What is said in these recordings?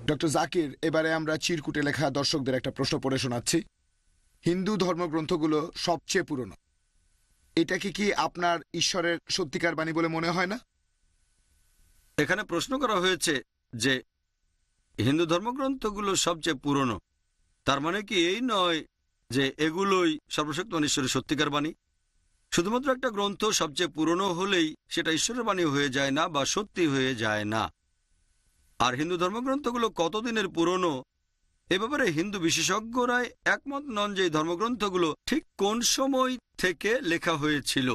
Doctor Zakir, এবারে আমরা চিরকুটে লেখা দর্শকদের একটা প্রশ্ন পড়ে শোনাচ্ছি। হিন্দু ধর্মগ্রন্থগুলো সবচেয়ে পুরনো, এটা কি আপনার ঈশ্বরের সত্যিকার বাণী বলে মনে হয় না? এখানে প্রশ্ন করা হয়েছে যে হিন্দু ধর্মগ্রন্থগুলো সবচেয়ে পুরনো, তার মানে কি এই নয় যে এগুলোই সর্বশক্তিমান ঈশ্বরের সত্যিকার বাণী? শুধুমাত্র একটা গ্রন্থ সবচেয়ে পুরনো হলেই সেটা ঈশ্বরের বাণী হয়ে যায় না বা সত্যি হয়ে যায় না। আর হিন্দু ধর্মগ্রন্থগুলো কতদিনের পুরনো এ ব্যাপারে হিন্দু বিশেষজ্ঞরাই একমত নন যে এই ধর্মগ্রন্থগুলো ঠিক কোন সময় থেকে লেখা হয়েছিল।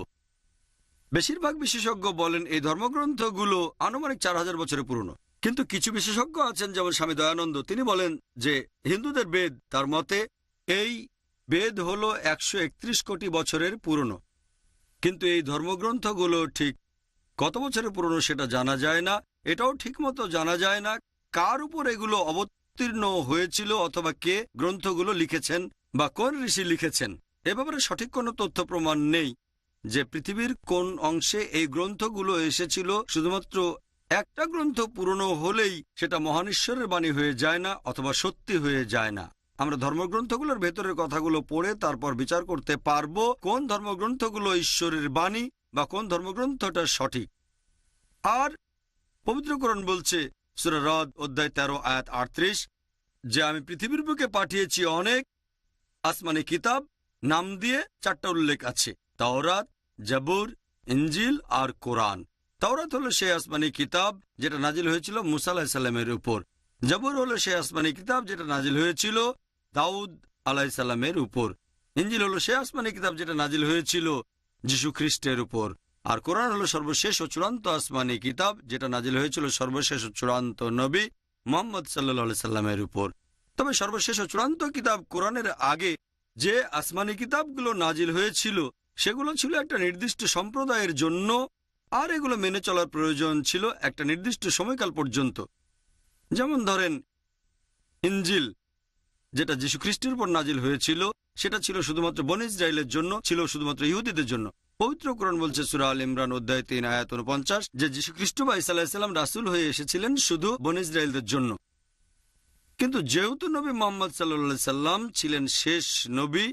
বেশিরভাগ বিশেষজ্ঞ বলেন এই ধর্মগ্রন্থগুলো আনুমানিক 4000 বছরের পুরনো, কিন্তু কিছু বিশেষজ্ঞ আছেন যেমন স্বামী দয়ানন্দ, তিনি বলেন যে হিন্দুদের বেদ, তার মতে এই বেদ হলো 131 কোটি বছরের পুরনো। কিন্তু এই ধর্মগ্রন্থগুলো ঠিক কত বছরের পুরনো সেটা জানা যায় না। এটাও ঠিকমতো জানা যায় না কার উপর এগুলো অবতীর্ণ হয়েছিল অথবা কে গ্রন্থগুলো লিখেছেন বা কোন ঋষি লিখেছেন। এ ব্যাপারে সঠিক কোনো তথ্য প্রমাণ নেই যে পৃথিবীর কোন অংশে এই গ্রন্থগুলো এসেছিল। শুধুমাত্র একটা গ্রন্থ পুরনো হলেই সেটা মহান ঈশ্বরের বাণী হয়ে যায় না অথবা সত্যি হয়ে যায় না। আমরা ধর্মগ্রন্থগুলোর ভেতরের কথাগুলো পড়ে তারপর বিচার করতে পারবো কোন ধর্মগ্রন্থগুলো ঈশ্বরের বাণী বা কোন ধর্মগ্রন্থটা সঠিক। আর পবিত্র কোরআন বলছে সূরা রদ অধ্যায় 13 আয়াত 38 যে আমি পৃথিবীর বুকে পাঠিয়েছি অনেক আসমানি কিতাব, নাম দিয়ে 4টা উল্লেখ আছে, তাওরাত, জাবুর, ইনজিল আর কোরআন। তাওরাত হলো সেই আসমানি কিতাব যেটা নাজিল হয়েছিল মুসা আলাইহিস সালামের উপর। জাবুর হলো সেই আসমানি কিতাব যেটা নাজিল হয়েছিল দাউদ আলাইহিস সালামের উপর। ইনজিল হলো সেই আসমানি কিতাব যেটা নাজিল হয়েছিল যিশু খ্রিস্টের উপর। আর কোরআন হলো সর্বশেষ ও চূড়ান্ত আসমানি কিতাব যেটা নাজিল হয়েছিল সর্বশেষ ও চূড়ান্ত নবী মুহাম্মদ সাল্লাল্লাহু আলাইহি সাল্লামের উপর। তবে সর্বশেষ ও চূড়ান্ত কিতাব কোরআনের আগে যে আসমানি কিতাবগুলো নাজিল হয়েছিল সেগুলো ছিল একটা নির্দিষ্ট সম্প্রদায়ের জন্য, আর এগুলো মেনে চলার প্রয়োজন ছিল একটা নির্দিষ্ট সময়কাল পর্যন্ত। যেমন ধরেন ইনজিল যেটা যীশু খ্রিস্টের উপর নাজিল হয়েছিল সেটা ছিল শুধুমাত্র বনী ইসরাইলের জন্য, ছিল শুধুমাত্র ইহুদিদের জন্য। পবিত্র কোরআন বলছে সূরা আল ইমরান অধ্যায় 3 আয়াত 49 যে যীশু খ্রিস্ট বা ঈসা আলাইহিস সালাম রাসূল হয়ে এসেছিলেন শুধু বনী ইসরাইলদের জন্য। কিন্তু যেহেতু নবী মুহাম্মদ সাল্লাল্লাহু আলাইহি সাল্লাম ছিলেন শেষ নবী,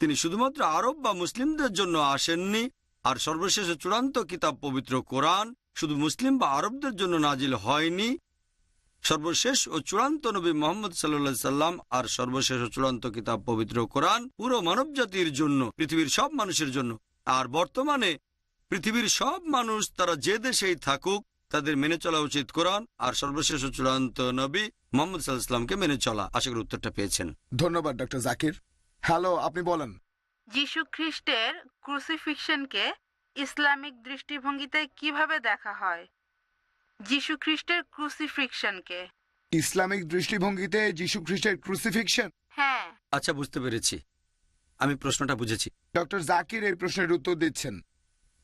তিনি শুধুমাত্র আরব বা মুসলিমদের জন্য আসেননি। আর সর্বশেষ ও চূড়ান্ত কিতাব পবিত্র কোরআন শুধু মুসলিম বা আরবদের জন্য নাজিল হয়নি। সর্বশেষ ও চূড়ান্ত নবী মুহাম্মদ সাল্লাল্লাহু আলাইহি সাল্লাম আর সর্বশেষ ও চূড়ান্ত কিতাব পবিত্র কোরআন পুরো মানবজাতির জন্য, পৃথিবীর সব মানুষের জন্য। আর বর্তমানে পৃথিবীর সব মানুষ তারা যে দেশেই থাকুক তাদের মেনে চলা উচিত কোরআন আর সর্বশেষ ও চূড়ান্ত নবী মুহাম্মদ সাল্লাল্লাহু আলাইহি সাল্লামকে মেনে চলা। আশা করি উত্তরটা পেয়েছেন। ধন্যবাদ ডক্টর জাকির। হ্যালো, আপনি বলেন। যীশু খ্রিস্টের ক্রুসিফিকশনকে ইসলামিক দৃষ্টিভঙ্গিতে কিভাবে দেখা হয়? যীশু খ্রিস্টের ক্রুসিফিকশনকে ইসলামিক দৃষ্টিভঙ্গিতে যীশু খ্রিস্টের ক্রুসিফিকশন? হ্যাঁ। আচ্ছা, বুঝতে পেরেছি, আমি প্রশ্নটা বুঝেছি। ডক্টর জাকির এই প্রশ্নের উত্তর দিচ্ছেন।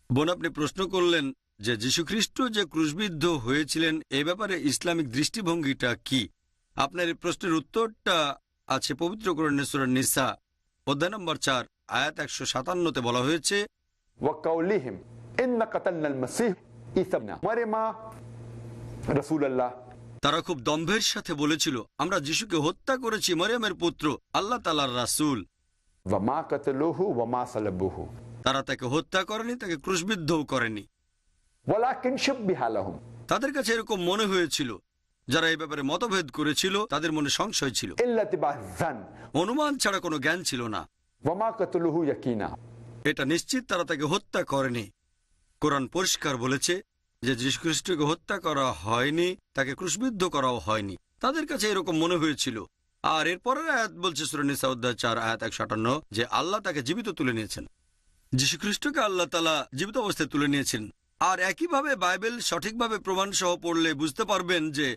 বোন, আপনি প্রশ্ন করলেন যে যীশুখ্রিস্ট যে ক্রুশবিদ্ধ হয়েছিলেন এ ব্যাপারে ইসলামিক দৃষ্টিভঙ্গিটা কি। আপনার এই প্রশ্নের উত্তরটা আছে পবিত্র কোরআনের সূরা নিসা অধ্যায় নম্বর 4 আয়াত 157-তে বলা হয়েছে وقولهم إن قتلنا المسيح عيسى ابن مريم رسول الله। তারা খুব দম্ভের সাথে বলেছিল আমরা যিশুকে হত্যা করেছি, মরিয়মের পুত্র, আল্লাহ তাআলার রাসূল। وما قتلوه وما صلبوه। তারা তাকে হত্যা করেনি, তাকে ক্রুশবিদ্ধও করেনি। ولكن شبه لهم। তাদের কাছে এরকম মনে হয়েছিল। যারা এই ব্যাপারে মতভেদ করেছিল তাদের মনে সংশয় ছিল, إلا اتباع الظن অনুমান ছাড়া কোনো জ্ঞান ছিল না। وما قتلوه يقينا। এটা নিশ্চিত তারা তাকে হত্যা করেনি। কোরআন পরিষ্কার বলেছে যে যীশু খ্রিস্টকে হত্যা করা হয়নি, তাকে ক্রুশবিদ্ধ করাও হয়নি। তাদের কাছে এরকম মনে হয়েছিল। আর এরপরের আয়াত বলছে সূরা নিসা অধ্যায় 4 আয়াত 158 যে আল্লাহ তাকে জীবিত তুলে নিয়েছেন। যীশু খ্রিস্টকে আল্লাহ তাআলা জীবিত অবস্থায় তুলে নিয়েছেন। আর একইভাবে বাইবেল সঠিকভাবে প্রমাণ সহ পড়লে বুঝতে পারবেন যে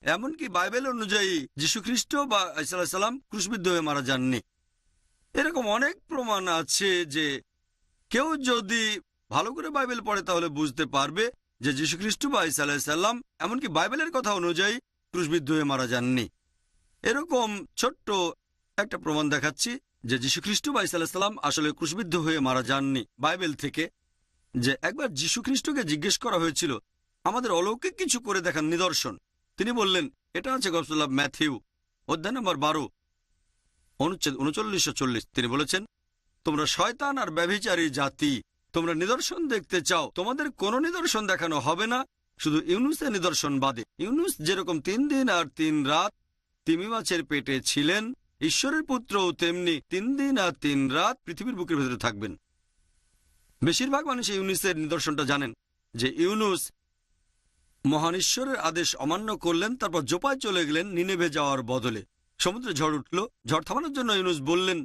এমনকি বাইবেল অনুযায়ী যীশু খ্রিস্ট বা ঈসা আলাইহিস সালাম ক্রুশবিদ্ধ হয়ে মারা যাননি। এরকম অনেক প্রমাণ আছে যে কেউ যদি ভালো করে বাইবেল পড়ে তাহলে বুঝতে পারবে যে যীশু খ্রিস্ট বা ঈসা আলাইহিস সালাম এমনকি বাইবেলের কথা অনুযায়ী ক্রুশবিদ্ধ হয়ে মারা যাননি। এরকম ছোট্ট একটা প্রমাণ দেখাচ্ছি যে যীশু খ্রিস্ট বা ঈসা আলাইহিস সালাম আসলে ক্রুশবিদ্ধ হয়ে মারা যাননি। বাইবেল থেকে যে একবার যীশু খ্রিস্টকে জিজ্ঞেস করা হয়েছিল আমাদের অলৌকিক কিছু করে দেখান নিদর্শন। তিনি বললেন, এটা আছে গসপেল অফ ম্যাথিউ অধ্যায় নম্বর 12 অনুচ্ছেদ 3940। তিনি বলেছেন, তোমরা শয়তান আর ব্যভিচারী জাতি, তোমরা নিদর্শন দেখতে চাও, তোমাদের কোনো নিদর্শন দেখানো হবে না শুধু ইউনুসের নিদর্শন বাদে। ইউনুস যেরকম 3 দিন আর 3 রাত তিমি মাছের পেটে ছিলেন, ঈশ্বরের পুত্রও তেমনি 3 দিন আর 3 রাত পৃথিবীর বুকের ভেতরে থাকবেন। বেশিরভাগ মানুষ ইউনুসের নিদর্শনটা জানেন যে ইউনুস মহান ঈশ্বরের আদেশ অমান্য করলেন, তারপর জোপায় চলে গেলেন নিনেভে যাওয়ার বদলে। সমুদ্রে ঝড় উঠল, ঝড় থামানোর জন্য ইউনুস বললেন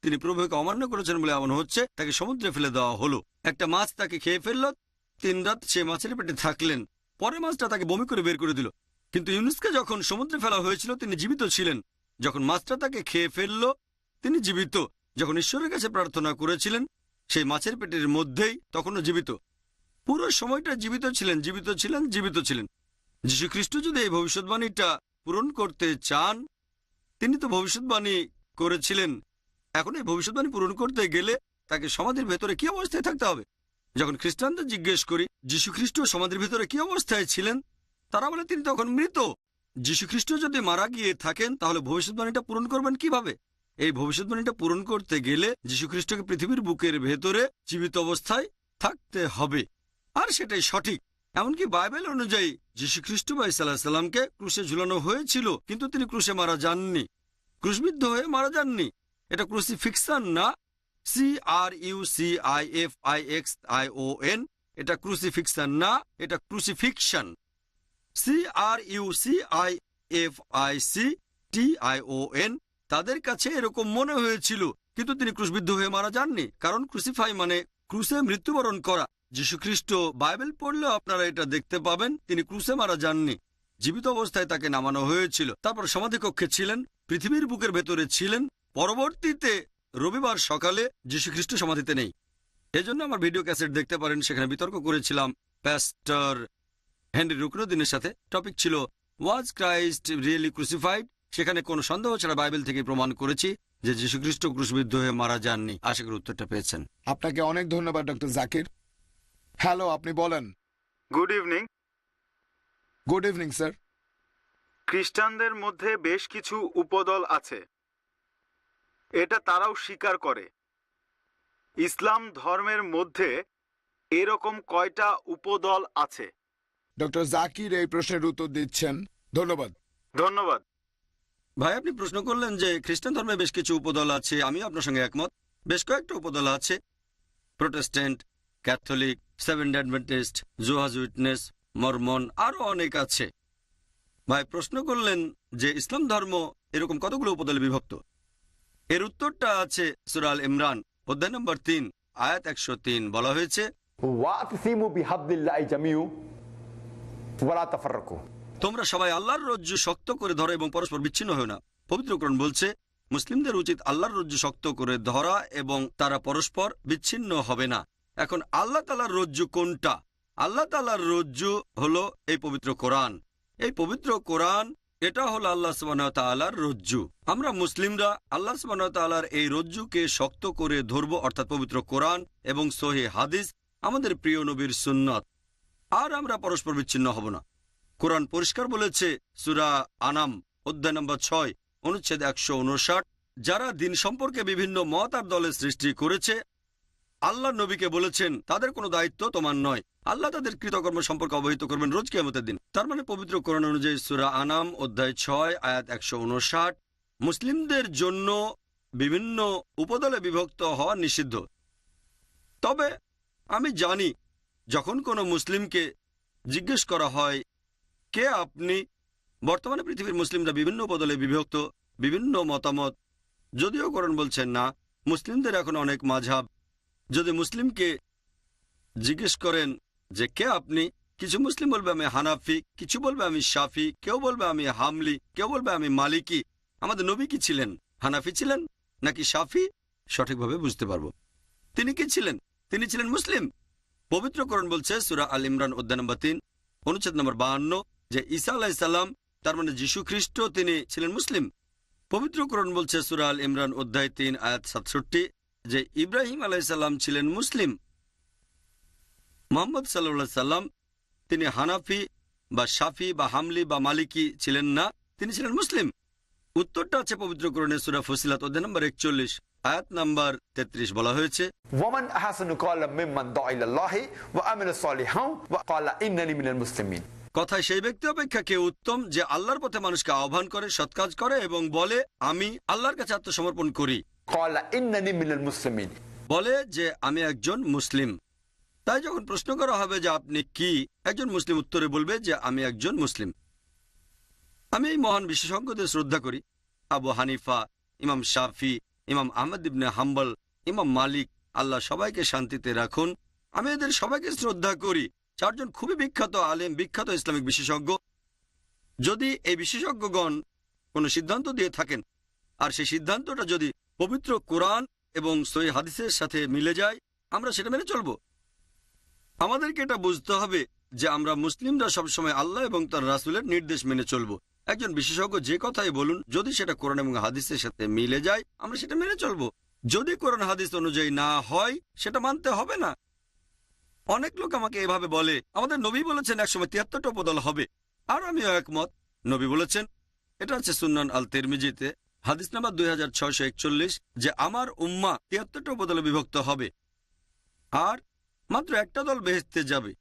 তিনি প্রভুকে অমান্য করেছেন বলে এমন হচ্ছে, তাকে সমুদ্রে ফেলে দেওয়া হলো। একটা মাছ তাকে খেয়ে ফেলল, 3 রাত সে মাছের পেটে থাকলেন, পরে মাছটা তাকে বমি করে বের করে দিল। কিন্তু ইউনুসকে যখন সমুদ্রে ফেলা হয়েছিল তিনি জীবিত ছিলেন, যখন মাছটা তাকে খেয়ে ফেলল তিনি জীবিত, যখন ঈশ্বরের কাছে প্রার্থনা করেছিলেন সেই মাছের পেটের মধ্যেই তখনও জীবিত, পুরো সময়টা জীবিত ছিলেন, জীবিত ছিলেন, জীবিত ছিলেন। যীশু খ্রিস্ট যদি এই ভবিষ্যৎবাণীটা পূরণ করতে চান, তিনি তো ভবিষ্যৎবাণী করেছিলেন, এখন এই ভবিষ্যৎবাণী পূরণ করতে গেলে তাকে সমাধির ভেতরে কি অবস্থায় থাকতে হবে? যখন খ্রিস্টানদের জিজ্ঞেস করি যীশু খ্রিস্ট সমাধির ভেতরে কি অবস্থায় ছিলেন, তারা বলে তিনি তখন মৃত। যীশু খ্রিস্ট যদি মারা গিয়ে থাকেন তাহলে ভবিষ্যৎবাণীটা পূরণ করবেন কিভাবে? এই ভবিষ্যৎবাণীটা পূরণ করতে গেলে যীশু খ্রিস্টকে পৃথিবীর বুকের ভেতরে জীবিত অবস্থায় থাকতে হবে, আর সেটাই সঠিক। এমনকি বাইবেল অনুযায়ী যীশু খ্রিস্ট ঈসা আলাইহিস সালামকে ক্রুশে ঝুলানো হয়েছিল, কিন্তু তিনি ক্রুশে মারা যাননি, ক্রুশবিদ্ধ হয়ে মারা যাননি। এটা ক্রুসিফিকশন না, CRUCIFIXION, এটা ক্রুসিফিকশন না, এটা ক্রুসিফিকশন। CRUCIFICTION। তাদের কাছে এরকম মনে হয়েছিল, কিন্তু তিনি ক্রুশবিদ্ধ হয়ে মারা যাননি, কারণ ক্রুসিফাই মানে ক্রুশে মৃত্যুবরণ করা। যীশুখ্রিস্ট বাইবেল পড়লেও আপনারা এটা দেখতে পাবেন, তিনি ক্রুশে মারা যাননি, জীবিত অবস্থায় তাকে নামানো হয়েছিল, তারপর সমাধিকক্ষে ছিলেন, পৃথিবীর বুকের ভেতরে ছিলেন। পরবর্তীতে রবিবার সকালে যীশুখ্রিস্ট সমাধিতে নেই। এজন্য আমার ভিডিও ক্যাসেট দেখতে পারেন, সেখানে বিতর্ক করেছিলাম প্যাস্টর হেনরি রুকনুদ্দিনের সাথে। টপিক ছিল ওয়াজ ক্রাইস্ট রিয়েলি ক্রুসিফাইড। সেখানে কোনো সন্দেহ ছাড়া বাইবেল থেকে প্রমাণ করেছি যে যীশুখ্রিস্ট ক্রুশবিদ্ধ হয়ে মারা যাননি। আশা করি উত্তরটা পেয়েছেন। আপনাকে অনেক ধন্যবাদ ডক্টর জাকির। হ্যালো, আপনি বলেন। Good evening. Good evening sir. খ্রিস্টানদের মধ্যে বেশ কিছু উপদল আছে, এটা তারাও স্বীকার করে। ইসলাম ধর্মের মধ্যে এরকম কয়টা উপদল আছে? ডক্টর জাকির এই প্রশ্নের উত্তর দিচ্ছেন। ধন্যবাদ। ধন্যবাদ। ভাই, আপনি প্রশ্ন করলেন যে খ্রিস্টান ধর্মে বেশ কিছু উপদল আছে। আমি আপনার সঙ্গে একমত। বেশ কয়েকটা উপদল আছে, Protestant, Catholic, Seventh Adventist, Jehovah's Witness, Mormon, আরো অনেক আছে। ভাই প্রশ্ন করলেন যে ইসলাম ধর্ম এরকম কতগুলো উপদলে বিভক্ত। এর উত্তরটা আছে সূরা আল ইমরান অধ্যায় নম্বর 3 আয়াত 103। বলা হয়েছে, ওয়াতসিমু বিহাবলিল্লাহি জামিউ ওয়ালা তাফাররাকু। তোমরা সবাই আল্লাহর রজ্জু শক্ত করে ধরো এবং পরস্পর বিচ্ছিন্ন হও না। পবিত্র কোরআন বলছে মুসলিমদের উচিত আল্লাহর রজ্জু শক্ত করে ধরা এবং তারা পরস্পর বিচ্ছিন্ন হবে না। এখন আল্লাহ তাআলার রজ্জু কোনটা? আল্লাহ তাআলার রজ্জু হলো এই পবিত্র কোরআন। এই পবিত্র কোরআন, এটা হলো আল্লাহ সুবহানাহু ওয়া তাআলার রজ্জু। আমরা মুসলিমরা আল্লাহ সুবহানাহু ওয়া তাআলার এই রজ্জুকে শক্ত করে ধরব, অর্থাৎ পবিত্র কোরআন এবং সহিহ হাদিস, আমাদের প্রিয় নবীর সুন্নাত। আর আমরা পরস্পর বিচ্ছিন্ন হব না। কোরআন পরিষ্কার বলেছে সূরা আনাম অধ্যায় নম্বর 6 অনুচ্ছেদ 159, যারা দিন সম্পর্কে বিভিন্ন মত আর দলের সৃষ্টি করেছে, আল্লাহ নবীকে বলেছেন তাদের কোনো দায়িত্ব তোমার নয়। আল্লাহ তাদের কৃতকর্ম সম্পর্কে অবহিত করবেন রোজ কিয়ামতের দিন। তার মানে পবিত্র কোরআন অনুযায়ী সূরা আনাম অধ্যায় 6 আয়াত 159, মুসলিমদের জন্য বিভিন্ন উপদলে বিভক্ত হওয়া নিষিদ্ধ। তবে আমি জানি যখন কোনো মুসলিমকে জিজ্ঞেস করা হয় কে আপনি, বর্তমানে পৃথিবীর মুসলিমরা বিভিন্ন উপদলে বিভক্ত, বিভিন্ন মতামত, যদিও কোরআন বলছেন না। মুসলিমদের এখন অনেক মাযহাব। যদি মুসলিমকে জিজ্ঞেস করেন যে কে আপনি, কিছু মুসলিম বলবে আমি হানাফি, কিছু বলবে আমি শাফি, কেউ বলবে আমি হামলি, কেউ বলবে আমি মালিকি। আমাদের নবী কি ছিলেন? হানাফি ছিলেন নাকি শাফি? সঠিকভাবে বুঝতে পারবো তিনি কি ছিলেন। তিনি ছিলেন মুসলিম। পবিত্র কোরআন বলছে সূরা আল ইমরান অধ্যায় নম্বর 3 অনুচ্ছেদ নম্বর 52 যে ঈসা আলাইহিস সালাম, তার মানে যীশু খ্রিস্ট, তিনি ছিলেন মুসলিম। পবিত্র কোরআন বলছে সূরা আল ইমরান অধ্যায় 3 আয়াত 67 যে ইব্রাহিম আলাইহিস সালাম ছিলেন মুসলিম। মুহাম্মদ সাল্লাল্লাহু আলাইহি সাল্লাম তিনি হানাফি বা শাফি বা হামলি বা মালিকি ছিলেন না, তিনি ছিলেন মুসলিম। উত্তরটা আছে পবিত্র কোরআনে সূরা ফুসিলাত অধ্যায় নম্বর 41 আয়াত নাম্বার 33, বলা হয়েছে ওয়ামান আহসানু ক্বালাম মিম্মান দাআ ইলাল্লাহি ওয়া আমিলা সলিহান ওয়া ক্বালা ইন্নানি মিনাল মুসলিমিন। কথায় সেই ব্যক্তি অপেক্ষা কে উত্তম যে আল্লাহর পথে মানুষকে আহ্বান করে, সৎ কাজ করে এবং বলে আমি আল্লাহর কাছে আত্মসমর্পণ করি, ক্বালা ইন্নানি মিনাল মুসলিমিন, বলে যে আমি একজন মুসলিম। তাই যখন প্রশ্ন করা হবে যে আপনি কি, একজন মুসলিম উত্তরে বলবে যে আমি একজন মুসলিম। আমি এই মহান বিশেষজ্ঞদের শ্রদ্ধা করি, আবু হানিফা, ইমাম শাফি, ইমাম আহমদ ইবনে হাম্বল, ইমাম মালিক, আল্লাহ সবাইকে শান্তিতে রাখুন। আমি এদের সবাইকে শ্রদ্ধা করি। চারজন খুবই বিখ্যাত আলেম, বিখ্যাত ইসলামিক বিশেষজ্ঞ। যদি এই বিশেষজ্ঞগণ কোনো সিদ্ধান্ত দিয়ে থাকেন আর সেই সিদ্ধান্তটা যদি পবিত্র কোরআন এবং সহিহ হাদিসের সাথে মিলে যায়, আমরা সেটা মেনে চলব। আমাদেরকে এটা বুঝতে হবে যে আমরা মুসলিমরা সবসময় আল্লাহ এবং তার রাসূলের নির্দেশ মেনে চলব। একজন বিশেষজ্ঞ যে কথাই বলুন, যদি সেটা কোরআন এবং হাদিসের সাথে মিলে যায়, আমরা সেটা মেনে চলব। যদি কোরআন হাদিস অনুযায়ী না হয়, সেটা মানতে হবে না। অনেক লোক আমাকে এভাবে বলে, আমাদের নবী বলেছেন একসময় 73টা উপদল হবে, আর আমিও একমত। নবী বলেছেন, এটা আছে সুন্নান আল তিরমিজিতে হাদিস নাম্বার 2641, যে আমার উম্মাহ 73টা উপদলে বিভক্ত হবে আর মাত্র একটা দল বেহেশতে যাবে।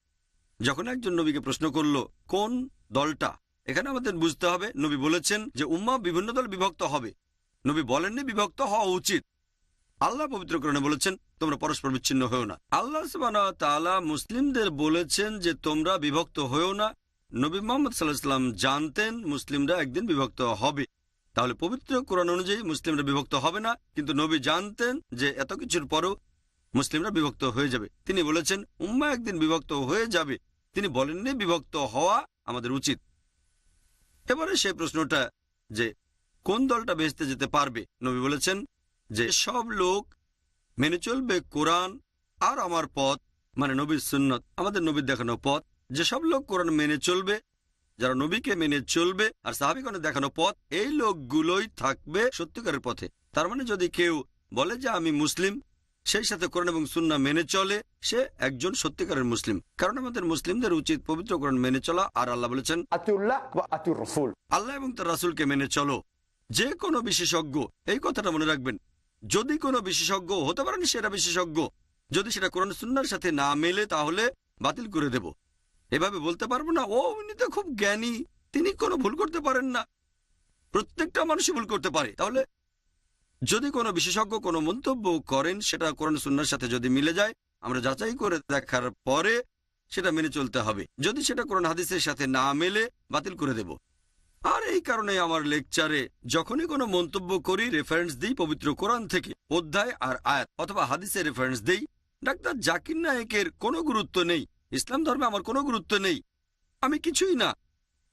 যখন একজন নবীকে প্রশ্ন করলো কোন দলটা, এখানে আমাদের বুঝতে হবে নবী বলেছেন যে উম্মাহ বিভিন্ন দল বিভক্ত হবে। নবী বলেননি বিভক্ত হওয়া উচিত। আল্লাহ পবিত্র কোরআনে বলেছেন তোমরা পরস্পর বিচ্ছিন্ন হয়েও না। আল্লাহ সুবহানাহু ওয়া তাআলা মুসলিমদের বলেছেন যে তোমরা বিভক্ত হয়েও না। নবী মুহাম্মদ সাল্লাল্লাহু আলাইহি ওয়াসাল্লাম জানতেন মুসলিমরা একদিন বিভক্ত হবে। তাহলে পবিত্র কোরআন অনুযায়ী মুসলিমরা বিভক্ত হবে না, কিন্তু নবী জানতেন যে এত কিছুর পরও মুসলিমরা বিভক্ত হয়ে যাবে। তিনি বলেছেন উম্মাহ একদিন বিভক্ত হয়ে যাবে। তিনি বলেননি বিভক্ত হওয়া আমাদের উচিত। এবারে সেই প্রশ্নটা যে কোন দলটা বেহেশতে যেতে পারবে, নবী বলেছেন যে সব লোক মেনে চলবে কোরআন আর আমার পথ, মানে নবীর সুন্নত, আমাদের নবীর দেখানো পথ। যে সব লোক কোরআন মেনে চলবে, যারা নবীকে মেনে চলবে আর সাহাবীগণের দেখানো পথ, এই লোকগুলোই থাকবে সত্যিকারের পথে। তার মানে যদি কেউ বলে যে আমি মুসলিম, সেই সাথে কোরআন এবং সুন্নাহ মেনে চলে, সে একজন সত্যিকারের মুসলিম। কারণ আমাদের মুসলিমদের উচিত পবিত্র কোরআন মেনে চলা। আর আল্লাহ বলেছেন আতিউল্লাহ ওয়া আতিউর রাসূল, আল্লাহ এবং তার রাসূলকে মেনে চলো। যে কোনো বিশেষজ্ঞ, এই কথাটা মনে রাখবেন, যদি কোনো বিশেষজ্ঞ হতে পারেন সেটা বিশেষজ্ঞ, যদি সেটা কোরআন সুন্নাহর সাথে না মেলে তাহলে বাতিল করে দেব। এভাবে বলতে পারবো না ও উনি তো খুব জ্ঞানী, তিনি কোনো ভুল করতে পারেন না। প্রত্যেকটা মানুষই ভুল করতে পারে। তাহলে যদি কোনো বিশেষজ্ঞ কোনো মন্তব্য করেন, সেটা কোরআন সুন্নাহর সাথে যদি মিলে যায়, আমরা যাচাই করে দেখার পরে সেটা মেনে চলতে হবে। যদি সেটা কোরআন হাদিসের সাথে না মেলে, বাতিল করে দেব। আর এই কারণে আমার লেকচারে যখনই কোনো মন্তব্য করি, রেফারেন্স দিই পবিত্র কোরআন থেকে, অধ্যায় আর আয়াত অথবা হাদিসের রেফারেন্স দিই। ডাক্তার জাকির নায়েকের কোনো গুরুত্ব নেই, ইসলাম ধর্মে আমার কোনো গুরুত্ব নেই, আমি কিছুই না।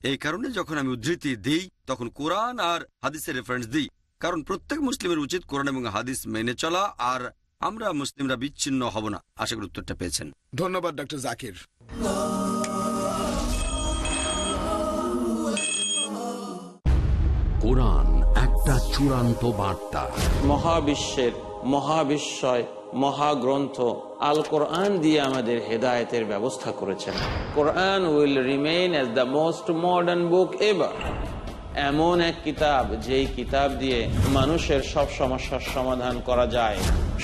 এই কারণে যখন আমি উদ্ধৃতি দিই, তখন কোরআন আর হাদিসের রেফারেন্স দিই। কারণ প্রত্যেক মুসলিমের উচিত কোরআন এবং হাদিস মেনে চলা, আর আমরা মুসলিমরা বিচ্ছিন্ন হব না। আশা করি উত্তরটা পেয়েছেন। ধন্যবাদ ডক্টর জাকির। কোরআন একটা চূড়ান্ত বার্তা। মহাবিশ্বের মহাবিস্ময় মহাগ্রন্থ আল কোরআন দিয়ে আমাদের হেদায়েতের ব্যবস্থা করেছেন। Quran will remain as the most modern book ever. এমন এক কিতাব, যেই কিতাব দিয়ে মানুষের সব সমস্যার সমাধান করা যায়।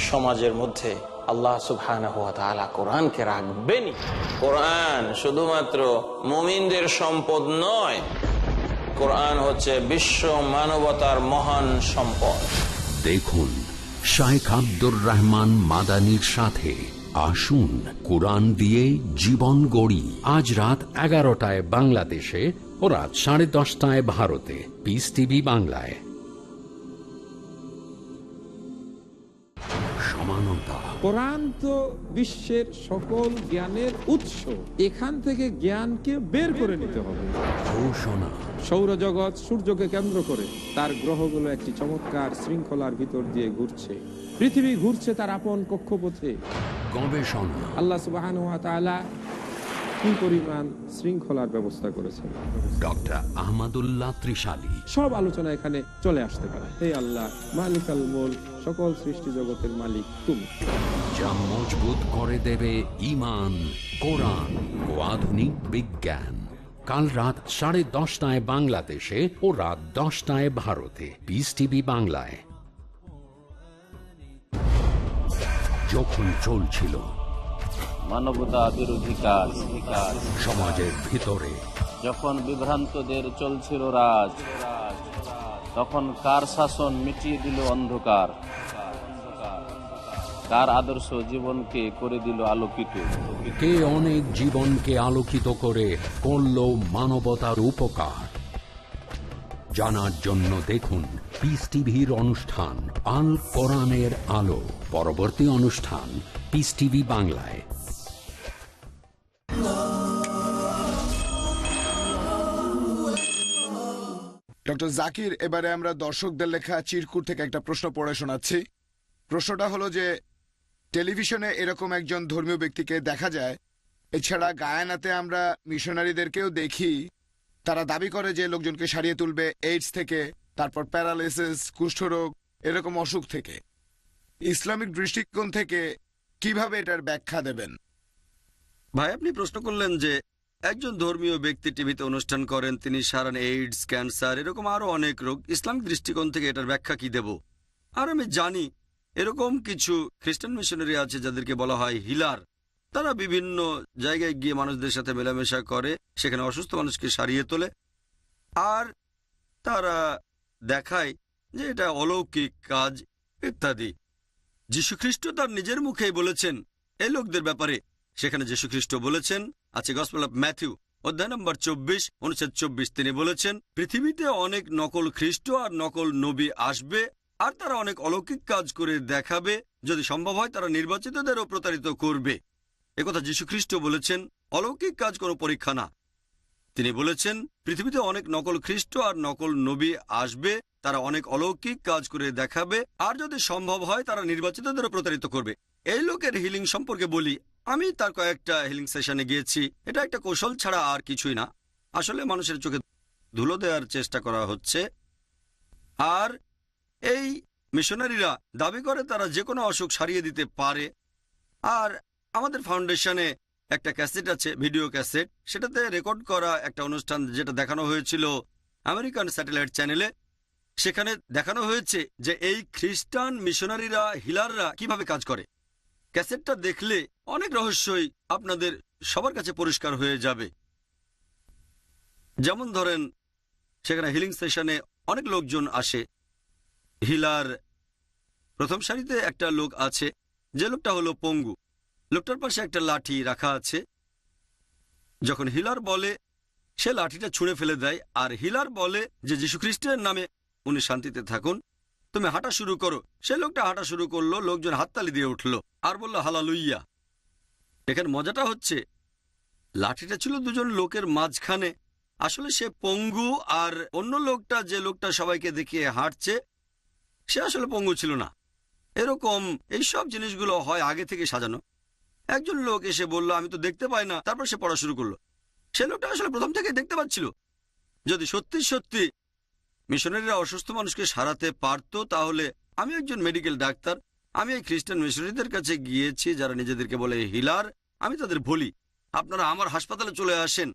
সমাজের মধ্যে আল্লাহ সুবহানাহু ওয়া তাআলা কোরআনকে রাখবেনই। কোরআন শুধুমাত্র মুমিনদের সম্পদ নয়, কোরআন হচ্ছে বিশ্ব মানবতার মহান সম্পদ। দেখুন শাইখ আব্দুর রহমান মাদানির সাথে আসুন কোরআন দিয়ে জীবন গড়ি। আজ রাত 11টায় বাংলাদেশে ও রাত 10:30টায় ভারতে, পিস টিভি বাংলায়। সমানতা। কোরআন তো বিশ্বের সকল জ্ঞানের উৎস, এখান থেকে জ্ঞানকে বের করে নিতে হবে। ঘোষণা। সৌরজগৎ সূর্যকে কেন্দ্র করে, তার গ্রহগুলো একটি চমৎকার শৃঙ্খলার ভিতর দিয়ে ঘুরছে। পৃথিবী ঘুরছে তার আপন কক্ষপথে। গবেষণা। আল্লাহ সুবহানাহু ওয়া তাআলা কি পরিমাণ শৃঙ্খলার ব্যবস্থা করেছেন। ডক্টর আহমদুল্লাহ ত্রিশালী। সব আলোচনা এখানে চলে আসতে পারে। হে আল্লাহ মালিকাল মুলক, সকল সৃষ্টি জগতের মালিক তুমি। যা মজবুত করে দেবে ঈমান, কোরআন ও আধুনিক বিজ্ঞান। কাল রাত 10:30 বাংলাদেশে ও রাত 10টায় ভারতে। পিস টিভি বাংলায়। যখন চলছিল মানবতা বিরোধী কাজ, সমাজের ভিতরে, যখন বিভ্রান্তদের চলছিল রাজ, তখন কার শাসন মিটিয়ে দিল অন্ধকার, কার আদর্শ জীবনকে করে দিল আলোকিত। কে অনেক জীবনকে আলোকিত করে করল মানবতার উপকার। জানার জন্য দেখুন পিস টিভির অনুষ্ঠান আল কোরআনের আলো। পরবর্তী অনুষ্ঠান পিস টিভি বাংলায়। ডক্টর জাকির, এবারে আমরা দর্শকদের লেখা চিরকুট থেকে একটা প্রশ্ন পড়ে শোনাচ্ছি। প্রশ্নটা হলো যে টেলিভিশনে এরকম একজন ধর্মীয় ব্যক্তিকে দেখা যায়, এছাড়া গায়ানাতে আমরা মিশনারিদেরকেও দেখি, তারা দাবি করে যে লোকজনকে সারিয়ে তুলবে এইডস থেকে, তারপর প্যারালাইসিস, কুষ্ঠরোগ, এরকম অসুখ থেকে। ইসলামিক দৃষ্টিকোণ থেকে কিভাবে এটার ব্যাখ্যা দেবেন? ভাই, আপনি প্রশ্ন করলেন যে একজন ধর্মীয় ব্যক্তি টিভিতে অনুষ্ঠান করেন, তিনি সারান এইডস, ক্যান্সার, এরকম আরো অনেক রোগ। ইসলামিক দৃষ্টিকোণ থেকে এটার ব্যাখ্যা কি দেব? আর আমি জানি এরকম কিছু খ্রিস্টান মিশনারি আছে যাদেরকে বলা হয় হিলার। তারা বিভিন্ন জায়গায় গিয়ে মানুষদের সাথে মেলামেশা করে, সেখানে অসুস্থ মানুষকে সারিয়ে তোলে, আর তারা দেখায় যে এটা অলৌকিক কাজ ইত্যাদি। যীশুখ্রিস্ট তার নিজের মুখেই বলেছেন এই লোকদের ব্যাপারে। সেখানে যীশুখ্রিস্ট বলেছেন, আছে গসপেল অফ ম্যাথিউ অধ্যায় নম্বর 24 অনুচ্ছেদ 24, তিনি বলেছেন পৃথিবীতে অনেক নকল খ্রিস্ট আর নকল নবী আসবে, আর তারা অনেক অলৌকিক কাজ করে দেখাবে, যদি সম্ভব হয় তারা নির্বাচিতদেরও প্রতারিত করবে। একথা যীশুখ্রিস্ট বলেছেন, অলৌকিক কাজ কোনো পরীক্ষা না। তিনি বলেছেন পৃথিবীতে অনেক নকল খ্রিস্ট আর নকল নবী আসবে, তারা অনেক অলৌকিক কাজ করে দেখাবে, আর যদি সম্ভব হয় তারা নির্বাচিতদেরও প্রতারিত করবে। এই লোকের হিলিং সম্পর্কে বলি, আমি তার কয়েকটা হিলিং সেশনে গিয়েছি। এটা একটা কৌশল ছাড়া আর কিছুই না। আসলে মানুষের চোখে ধুলো দেওয়ার চেষ্টা করা হচ্ছে। আর এই মিশনারিরা দাবি করে তারা যে কোনো অসুখ সারিয়ে দিতে পারে। আর আমাদের ফাউন্ডেশনে একটা ক্যাসেট আছে, ভিডিও ক্যাসেট, সেটাতে রেকর্ড করা একটা অনুষ্ঠান যেটা দেখানো হয়েছিল আমেরিকান স্যাটেলাইট চ্যানেলে। সেখানে দেখানো হয়েছে যে এই খ্রিস্টান মিশনারিরা, হিলাররা কিভাবে কাজ করে। ক্যাসেটটা দেখলে অনেক রহস্যই আপনাদের সবার কাছে পরিষ্কার হয়ে যাবে। যেমন ধরেন, সেখানে হিলিং সেশনে অনেক লোকজন আসে। হিলার প্রথম সারিতে একটা লোক আছে, যে লোকটা হলো পঙ্গু। লোকটার পাশে একটা লাঠি রাখা আছে। যখন হিলার বলে, সে লাঠিটা ছুঁড়ে ফেলে দেয়, আর হিলার বলে যে যীশুখ্রিস্টের নামে উনি শান্তিতে থাকুন, তুমি হাঁটা শুরু করো। সে লোকটা হাঁটা শুরু করলো, লোকজন হাততালি দিয়ে উঠল আর বলল হালেলুয়া। এখানে মজাটা হচ্ছে লাঠিটা ছিল দুজন লোকের মাঝখানে। আসলে সে পঙ্গু, আর অন্য লোকটা, যে লোকটা সবাইকে দেখিয়ে হাঁটছে, সে আসলে পঙ্গু ছিল না। এরকম এইসব জিনিসগুলো হয় আগে থেকে সাজানো। একজন লোক এসে বলল আমি তো দেখতে পাই না, তারপর সে পড়া শুরু করলো। সে লোকটা আসলে প্রথম থেকে দেখতে পাচ্ছিল। যদি সত্যি সত্যি মিশনারিরা অসুস্থ মানুষকে সারাতে পারত, তাহলে আমি একজন মেডিকেল ডাক্তার, আমি এই খ্রিস্টান মিশনারিদের কাছে গিয়েছি যারা নিজেদেরকে বলে হিলার। আমি তাদের বলি আপনারা আমার হাসপাতালে চলে আসেন,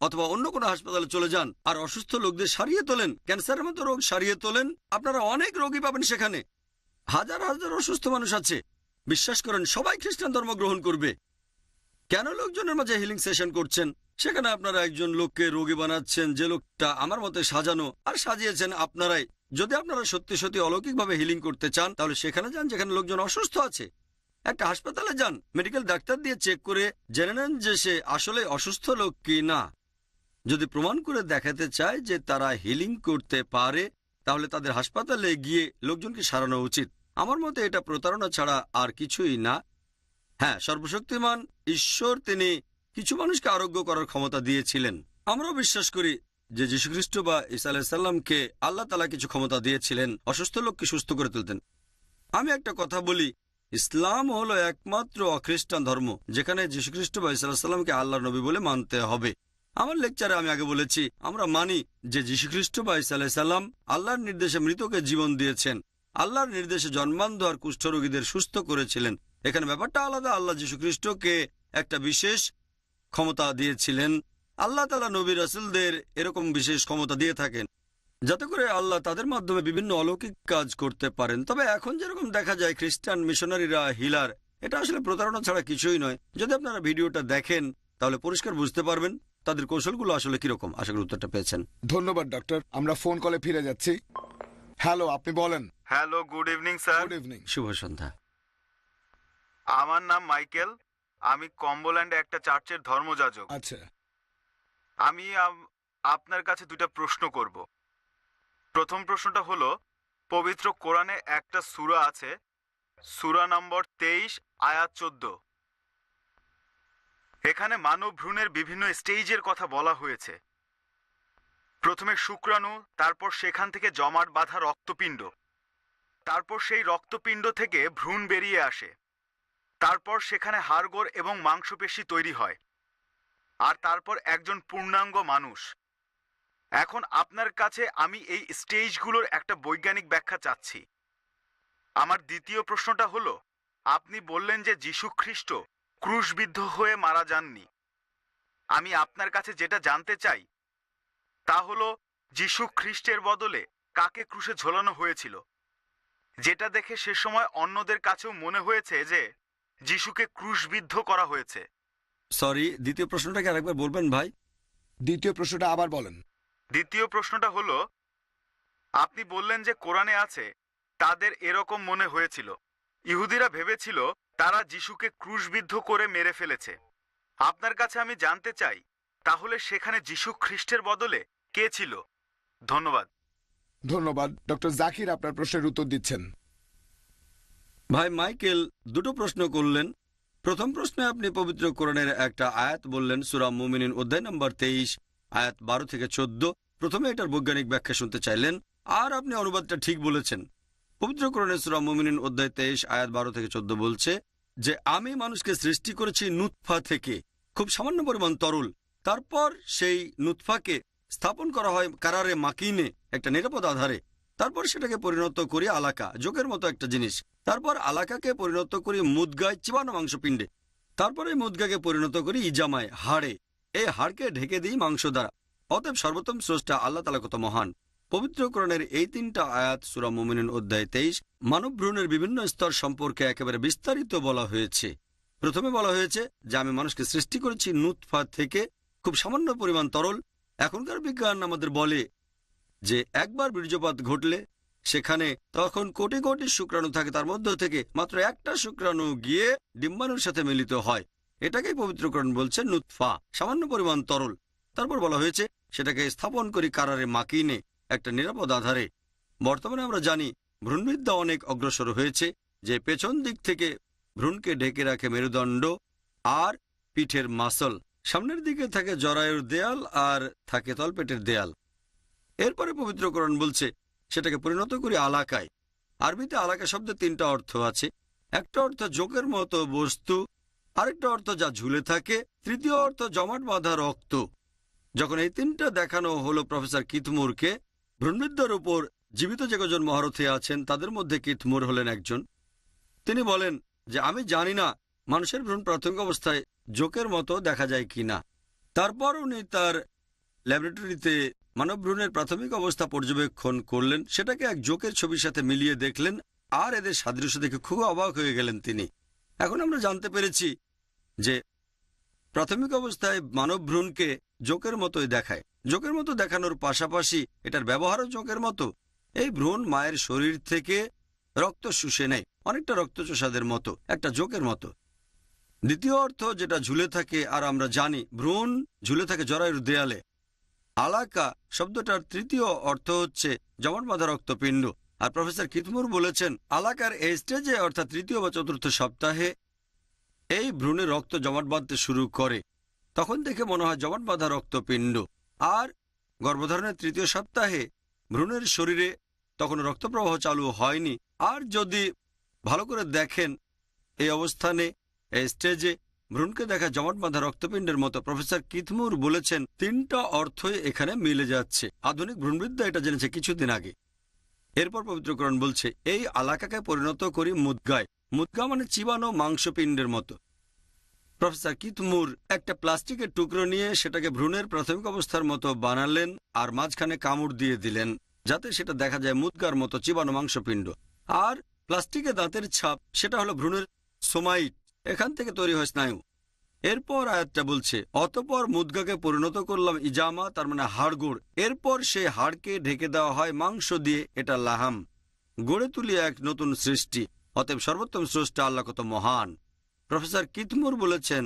অথবা অন্য কোনো হাসপাতালে চলে যান, আর অসুস্থ লোকদের সারিয়ে তোলেন, ক্যান্সারের মতো রোগ সারিয়ে তোলেন। আপনারা অনেক রোগী পাবেন সেখানে। হাজার হাজার অসুস্থ মানুষ আছে। বিশ্বাস করেন সবাই খ্রিস্টান ধর্ম গ্রহণ করবে। কেন লোকজনের মাঝে হিলিং সেশন করছেন? সেখানে আপনারা একজন লোককে রোগী বানাচ্ছেন, যে লোকটা আমার মতে সাজানো, আর সাজিয়েছেন আপনারাই। যদি আপনারা সত্যি সত্যি অলৌকিকভাবে হিলিং করতে চান, তাহলে সেখানে যান যেখানে লোকজন অসুস্থ আছে। একটা হাসপাতালে যান, মেডিকেল ডাক্তার দিয়ে চেক করে জেনে নেন যে সে আসলে অসুস্থ লোক কি না। যদি প্রমাণ করে দেখাতে চায় যে তারা হিলিং করতে পারে, তাহলে তাদের হাসপাতালে গিয়ে লোকজনকে সারানো উচিত। আমার মতে এটা প্রতারণা ছাড়া আর কিছুই না। হ্যাঁ, সর্বশক্তিমান ঈশ্বর তিনি কিছু মানুষকে আরোগ্য করার ক্ষমতা দিয়েছিলেন। আমরাও বিশ্বাস করি যে যীশুখ্রিস্ট বা ঈসা আলাইহিস সালামকে আল্লাহ তাআলা কিছু ক্ষমতা দিয়েছিলেন, অসুস্থ লোককে সুস্থ করে তুলতেন। আমি একটা কথা বলি, ইসলাম হলো একমাত্র অখ্রিস্টান ধর্ম যেখানে যীশুখ্রিস্ট বা ঈসা আলাইহিস সালামকে আল্লাহর নবী বলে মানতে হবে। আমার লেকচারে আমি আগে বলেছি, আমরা মানি যে যীশুখ্রিস্ট বা ঈসা আলাইহিস সালাম আল্লাহর নির্দেশে মৃতকে জীবন দিয়েছেন, আল্লাহর নির্দেশে জন্মান্ধ আর কুষ্ঠরোগীদের সুস্থ করেছিলেন। এখানে ব্যাপারটা আলাদা। আল্লাহ যীশুখ্রিস্টকে একটা বিশেষ ক্ষমতা দিয়েছিলেন, আল্লাহ তাআলা নবী রাসূলদের এরকম বিশেষ ক্ষমতা দিয়ে থাকেন যাতে করে আল্লাহ তাদের মাধ্যমে বিভিন্ন অলৌকিক কাজ করতে পারেন। তবে এখন যেরকম দেখা যায় খ্রিস্টান মিশনারিরা হিলার, এটা আসলে প্রতারণা ছাড়া কিছুই নয়। যদি আপনারা ভিডিওটা দেখেন তাহলে পরিষ্কার বুঝতে পারবেন তাদের কৌশলগুলো আসলে কিরকম। আশা করি উত্তরটা পেয়েছেন। ধন্যবাদ ডক্টর, আমরা ফোন কলে ফিরে যাচ্ছি। হ্যালো, আপনি বলেন। Hello, good evening sir. Good evening. শুভ সন্ধ্যা। আমার নাম মাইকেল। আমি কম্বোল্যান্ডে একটা চার্চের ধর্মযাজক। আচ্ছা, আমি আপনার কাছে দুটো প্রশ্ন করব। প্রথম প্রশ্নটা হলো, পবিত্র কোরআনে একটা সূরা আছে, সূরা নম্বর 23 আয়াত 14। এখানে মানব ভ্রূণের বিভিন্ন স্টেজের কথা বলা হয়েছে। প্রথমে শুক্রাণু, তারপর সেখান থেকে জমাট বাঁধা রক্তপিণ্ড, তারপর সেই রক্তপিণ্ড থেকে ভ্রূণ বেরিয়ে আসে, তারপর সেখানে হাড়গোড় এবং মাংসপেশি তৈরি হয়, আর তারপর একজন পূর্ণাঙ্গ মানুষ। এখন আপনার কাছে আমি এই স্টেজগুলোর একটা বৈজ্ঞানিক ব্যাখ্যা চাচ্ছি। আমার দ্বিতীয় প্রশ্নটা হলো, আপনি বললেন যে যীশু খ্রিস্ট ক্রুশবিদ্ধ হয়ে মারা যাননি। আমি আপনার কাছে যেটা জানতে চাই তা হলো, যীশু খ্রিস্টের বদলে কাকে ক্রুশে ঝোলানো হয়েছিল, যেটা দেখে সে সময় অন্যদের কাছেও মনে হয়েছে যে যীশুকে ক্রুশবিদ্ধ করা হয়েছে। সরি, দ্বিতীয় প্রশ্নটাকে আরেকবার বলবেন ভাই? দ্বিতীয় প্রশ্নটা আবার বলেন। দ্বিতীয় প্রশ্নটা হলো, আপনি বললেন যে কোরআনে আছে তাদের এরকম মনে হয়েছিল। ইহুদিরা ভেবেছিল তারা যীশুকে ক্রুশবিদ্ধ করে মেরে ফেলেছে। আপনার কাছে আমি জানতে চাই, তাহলে সেখানে যীশু খ্রিস্টের বদলে কে ছিল? ধন্যবাদ। ধন্যবাদ। ডক্টর জাকির আপনার প্রশ্নের উত্তর দিচ্ছেন। ভাই মাইকেল দুটো প্রশ্ন করলেন। প্রথম প্রশ্নে আপনি পবিত্র কোরআনের একটা আয়াত বললেন, সূরা মুমিনুন অধ্যায় নম্বর 23 আয়াত 12 থেকে 14। প্রথমে এটার বৈজ্ঞানিক ব্যাখ্যা শুনতে চাইলেন, আর আপনি অনুবাদটা ঠিক বলেছেন। পবিত্র কোরআনের সূরা মুমিনুন অধ্যায় 23 আয়াত 12 থেকে 14 বলছে যে আমি মানুষকে সৃষ্টি করেছি নুতফা থেকে, খুব সামান্য পরিমাণ তরল। তারপর সেই নুতফাকে স্থাপন করা হয় কারারে মাকিনে, একটা নিরাপদ আধারে। তারপর সেটাকে পরিণত করি আলাকা, যোগের মতো একটা জিনিস। তারপর আলাকাকে পরিণত করি মুদগায়, চিবানো মাংসপিণ্ডে। তারপরে মুদগাকে পরিণত করি ইজামায়, হাড়ে। এই হাড়কে ঢেকে দিই মাংস দ্বারা। অতএব সর্বোত্তম স্রষ্টা আল্লাহ তাআলা কত মহান। পবিত্র কোরআনের এই তিনটা আয়াত সূরা মুমিনুন অধ্যায় 23 মানব ভ্রূণের বিভিন্ন স্তর সম্পর্কে একেবারে বিস্তারিত বলা হয়েছে। প্রথমে বলা হয়েছে যে আমি মানুষকে সৃষ্টি করেছি নুতফা থেকে, খুব সামান্য পরিমাণ তরল। এখনকার বিজ্ঞান আমাদের বলে যে একবার বীর্যপাত ঘটলে সেখানে তখন কোটি কোটি শুক্রাণু থাকে, তার মধ্য থেকে মাত্র একটা শুক্রাণু গিয়ে ডিম্বাণুর সাথে মিলিত হয়। এটাকেই পবিত্রকরণ বলছে নুতফা, সামান্য পরিমাণ তরল। তারপর বলা হয়েছে সেটাকে স্থাপন করি কারারে মাকিনে, একটা নিরাপদ আধারে। বর্তমানে আমরা জানি ভ্রূণবিদ্যা অনেক অগ্রসর হয়েছে, যে পেছন দিক থেকে ভ্রূণকে ঢেকে রাখে মেরুদণ্ড আর পিঠের মাসল, সামনের দিকে থাকে জরায়ুর দেয়াল আর থাকে তলপেটের দেয়াল। এরপরে পবিত্রকরণ বলছে সেটাকে পরিণত করি আলাকায়। আরবিতে আলাকা শব্দের তিনটা অর্থ আছে। একটা অর্থ যোগের মতো বস্তু, আরেকটা অর্থ যা ঝুলে থাকে, তৃতীয় অর্থ জমাট বাঁধা রক্ত। যখন এই তিনটা দেখানো হলো প্রফেসর কিথমুরকে, ভ্রূণবিদ্যার উপর জীবিত যে কজন মহারথী আছেন তাদের মধ্যে কিথমুর হলেন একজন। তিনি বলেন যে আমি জানি না মানুষের ভ্রূণ প্রাথমিক অবস্থায় জোকের মতো দেখা যায় কিনা। তারপর উনি তার ল্যাবরেটরিতে মানব ভ্রূণের প্রাথমিক অবস্থা পর্যবেক্ষণ করলেন, সেটাকে এক জোকের ছবির সাথে মিলিয়ে দেখলেন, আর এদের সাদৃশ্য দেখে খুব অবাক হয়ে গেলেন তিনি। এখন আমরা জানতে পেরেছি যে প্রাথমিক অবস্থায় মানব ভ্রূণকে জোকের মতোই দেখায়। জোকের মতো দেখানোর পাশাপাশি এটার ব্যবহারও জোকের মতো। এই ভ্রূণ মায়ের শরীর থেকে রক্ত শুষে নেয়, অনেকটা রক্তচোষাদের মতো, একটা জোকের মতো। দ্বিতীয় অর্থ যেটা ঝুলে থাকে, আর আমরা জানি ভ্রূণ ঝুলে থাকে জরায়ুর দেয়ালে। আলাকা শব্দটার তৃতীয় অর্থ হচ্ছে জমাট বাঁধা রক্তপিণ্ড। আর প্রফেসর কিথমুর বলেছেন আলাকার এই স্টেজে, অর্থাৎ তৃতীয় বা চতুর্থ সপ্তাহে এই ভ্রূণে রক্ত জমাট বাঁধতে শুরু করে। তখন দেখে মনে হয় জমাট বাঁধা রক্তপিণ্ড। আর গর্ভধারণের তৃতীয় সপ্তাহে ভ্রূণের শরীরে তখন রক্তপ্রবাহ চালু হয়নি। আর যদি ভালো করে দেখেন এই অবস্থানে, এই স্টেজে ভ্রূণকে দেখা জমাট বাঁধা রক্তপিণ্ডের মতো। প্রফেসর কিথমুর বলেছেন তিনটা অর্থই এখানে মিলে যাচ্ছে। আধুনিক ভ্রূণবিদ্যা এটা জেনেছে কিছুদিন আগে। এরপর পবিত্রকরণ বলছে এই আলাকাকে পরিণত করি মুদগায়। মুদগা মানে চিবানো মাংসপিণ্ডের মতো। প্রফেসর কিথমুর একটা প্লাস্টিকের টুকরো নিয়ে সেটাকে ভ্রূণের প্রাথমিক অবস্থার মতো বানালেন আর মাঝখানে কামড় দিয়ে দিলেন যাতে সেটা দেখা যায় মুদ্গার মতো চিবানো মাংসপিণ্ড। আর প্লাস্টিকে দাঁতের ছাপ, সেটা হলো ভ্রূণের সোমাইট, এখান থেকে তৈরি হয় স্নায়ু। এরপর আয়াতটা বলছে, অতঃপর মুদ্গাকে পরিণত করলাম ইজামা, তার মানে হাড়গোড়। এরপর সেই হাড়কে ঢেকে দেওয়া হয় মাংস দিয়ে, এটা লাহাম। গড়ে তুলি এক নতুন সৃষ্টি। অতএব সর্বোত্তম স্রষ্টা আল্লাহ কত মহান। প্রফেসর কিথমুর বলেছেন,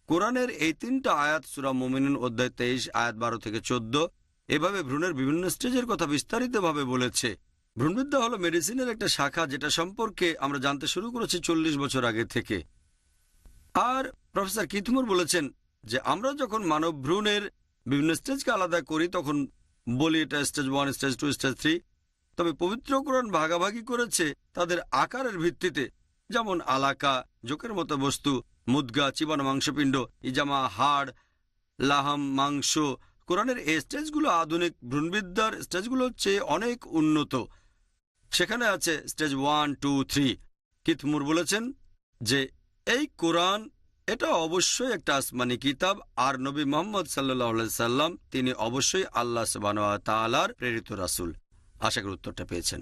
কোরআনের এই 3টা আয়াত সূরা মুমিনুন অধ্যায় 23 আয়াত 12 থেকে 14 এভাবে ভ্রূণের বিভিন্ন স্টেজের কথা বিস্তারিতভাবে বলেছে। ভ্রূণবিদ্যা হলো মেডিসিনের একটা শাখা, যেটা সম্পর্কে আমরা জানতে শুরু করেছি 40 বছর আগে থেকে। আর প্রফেসর কিথমুর বলেছেন যে আমরা যখন মানব ভ্রূণের বিভিন্ন স্টেজকে আলাদা করি তখন বলি এটা স্টেজ 1, স্টেজ 2, স্টেজ 3। তবে পবিত্র কোরআন ভাগাভাগি করেছে তাদের আকারের ভিত্তিতে, যেমন আলাকা জোকের মতো বস্তু, মুদ্গা চিবানো মাংসপিণ্ড, ইজামা হাড়, লাহাম মাংস। কোরআনের এই স্টেজগুলো আধুনিক ভ্রূণবিদ্যার স্টেজগুলোর চেয়ে অনেক উন্নত। সেখানে আছে স্টেজ 1, 2, 3। কিথমুর বলেছেন যে এই কোরআন এটা অবশ্যই একটা আসমানি কিতাব, আর নবী মুহাম্মদ সাল্লাল্লাহু আলাইহি সাল্লাম তিনি অবশ্যই আল্লাহ সুবহানাহু ওয়া তাআলার প্রেরিত রাসূল। আশা করি উত্তরটা পেয়েছেন।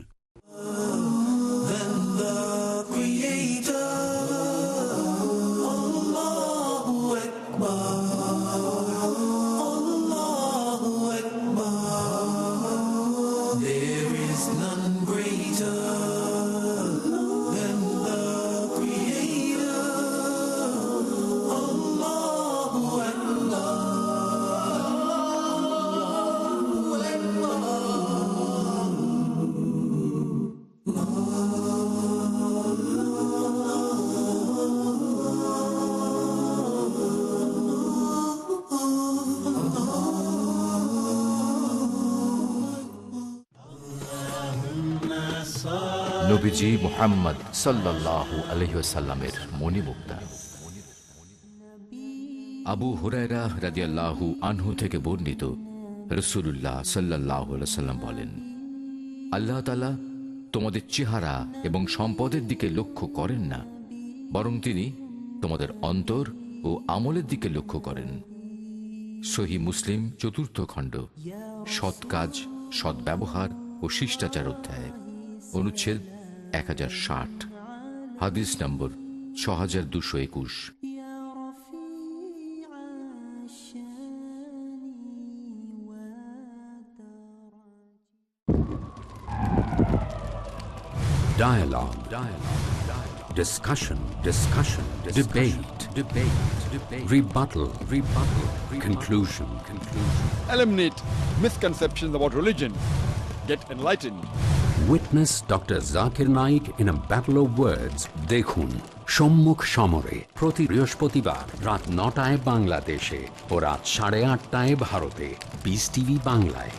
নবীজি মুহাম্মদ সাল্লাল্লাহু আলাইহি ওয়াসাল্লামের মণিমুক্তা। আবু হুরায়রা রাদিয়াল্লাহু আনহু থেকে বর্ণিত, রাসূলুল্লাহ সাল্লাল্লাহু আলাইহি ওয়াসাল্লাম বলেন, আল্লাহ তাআলা তোমাদের চেহারা এবং সম্পদের দিকে লক্ষ্য করেন না, বরং তিনি তোমাদের অন্তর ও আমলের দিকে লক্ষ্য করেন। সহিহ মুসলিম 4th খণ্ড, সৎ কাজ, সদ্ব্যবহার ও শিষ্টাচার অধ্যায়, অনুচ্ছেদ 1060, হাদিস নম্বর 6221। Dialogue. Discussion. Debate. Rebuttal. Conclusion. Eliminate misconceptions about religion. Get enlightened. Witness Dr. Zakir Naik in a battle of words. দেখুন সম্মুখ সমরে প্রতি বৃহস্পতিবার রাত 9টায় বাংলাদেশে ও রাত 8:30 ভারতে। পিস টিভি বাংলায়।